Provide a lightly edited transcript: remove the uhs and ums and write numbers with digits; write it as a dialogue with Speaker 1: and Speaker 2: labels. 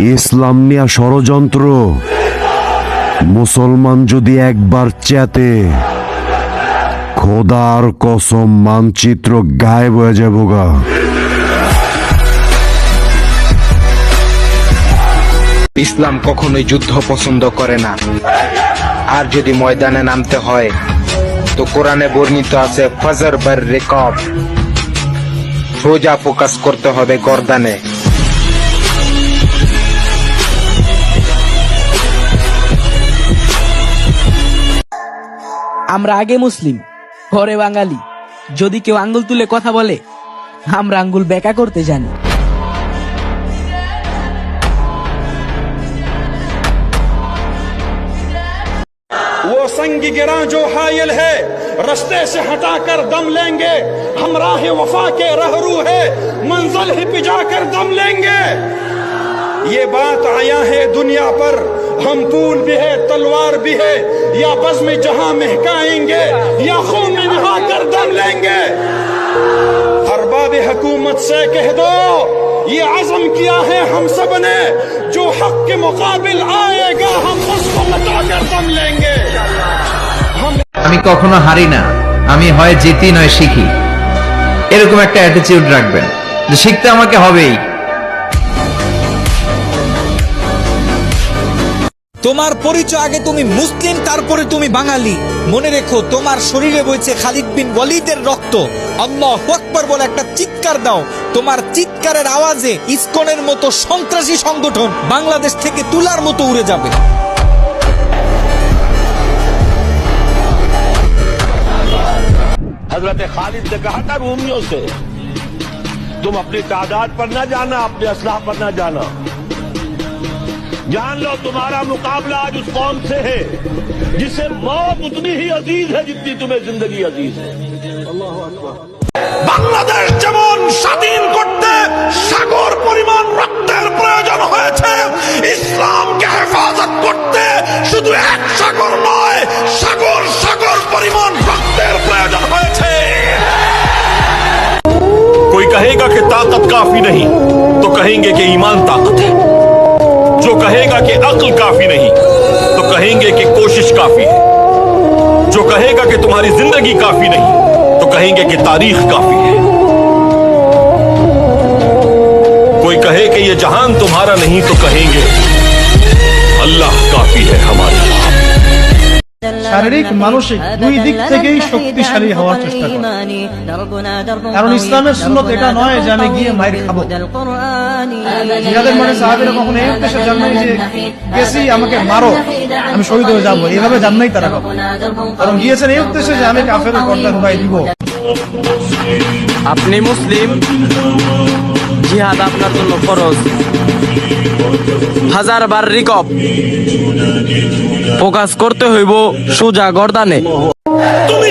Speaker 1: ইসলাম নিয়ে ষড়যন্ত্র। মুসলমান যদি একবার চেতে, খোদার কসম মানচিত্র গায়েব হয়ে যাবো গা।
Speaker 2: ইসলাম কখনোই যুদ্ধ পছন্দ করে না, আর যদি ময়দানে নামতে হয় তো কোরআনে বর্ণিত আছে ফজর বার রিকাব, সোজা ফোকাস করতে হবে গর্দানে।
Speaker 3: আমরা আগে মুসলিম, পরে বাঙালি। যদি কেউ আঙ্গুল তুলে কথা বলে, আমরা আঙ্গুল বেঁকা করতে জানি।
Speaker 4: वो संग गिरा जो हायल है, रास्ते से हटाकर दम लेंगे। हम राह वफा के रहरू है, मंजिल ही पिजा कर दम लेंगे। ये बात आया है दुनिया पर, हम फूल भी है तलवार भी है, या बज़्म में जहां महकाएंगे या खून में नहा कर दम लेंगे। अरबाब हुकूमत से कह दो, ये अज़म किया है हम सब ने, जो हक के मुकाबिल आएगा हम उसको मिटा कर दम लेंगे।
Speaker 5: আমি কখনো হারি না, আমি হয় জিতি নয় শিখি, এরকম একটা অ্যাটিটিউড রাখবেন যে শিখতে আমাকে হবেই।
Speaker 6: তোমার পরিচয় আগে তুমি মুসলিম, তারপরে তুমি বাঙালি। মনে রেখো, তোমার শরীরে বইছে খালিদ বিন ওয়ালিদের রক্ত। আল্লাহু আকবার বলে একটা চিৎকার দাও। তোমার চিৎকারের আওয়াজে ইসকনের মতো সন্ত্রাসী সংগঠন বাংলাদেশ থেকে তুলার মতো উড়ে যাবে।
Speaker 7: हजरत खालिद ने कहा था रूमियों से, तुम अपनी तादाद पर ना जाना, अपने असलाह पर ना जाना। जान लो तुम्हारा मुकाबला आज उस कौम से है जिसे मौत उतनी ही अजीज है जितनी तुम्हें जिंदगी अजीज है।
Speaker 4: বাংলাদেশ যেমন স্বাধীন করতে সাগর পরিমাণ রক্তের প্রয়োজন হয়েছে, ইসলামকে হেফাজত করতে শুধু এক সাগর নয়, সাগর সাগর পরিমাণ রক্তের প্রয়োজন হয়েছে। कोई कहेगा कि ताकत काफी नहीं तो कहेंगे कि ईमान ताकत है, जो कहेगा कि अक्ल काफी नहीं तो कहेंगे कि कोशिश काफी है, जो कहेगा कि तुम्हारी जिंदगी काफी नहीं तो कहेंगे कि तारीख काफी है। कोई कहे कि ये जहान तुम्हारा नहीं तो कहेंगे अल्लाह काफी है हमारे।
Speaker 8: শারীরিক মানসিক দুই দিক থেকেই শক্তিশালী হওয়ার চেষ্টা করে, কারণ ইসলামের সুন্নত এটা নয় যে আমি গিয়ে মাইর খাবো। জিহাদের মানে সাহাবীরা কখনো এই উদ্দেশ্যে যান নাই যে গেছি আমাকে মারো আমি শহীদ হয়ে যাবো, এইভাবে যান নাই তারা কখনো, কারণ গিয়েছেন এই উদ্দেশ্যে যে আমি কাফেরের পর্দা ঢুকাই দিব।
Speaker 3: আপনি মুসলিম, জিহাদ আপনার জন্য ফরজ। হাজারবার রিকব, ফোকাস করতে হইব সোজা গর্দানে।
Speaker 4: তুমি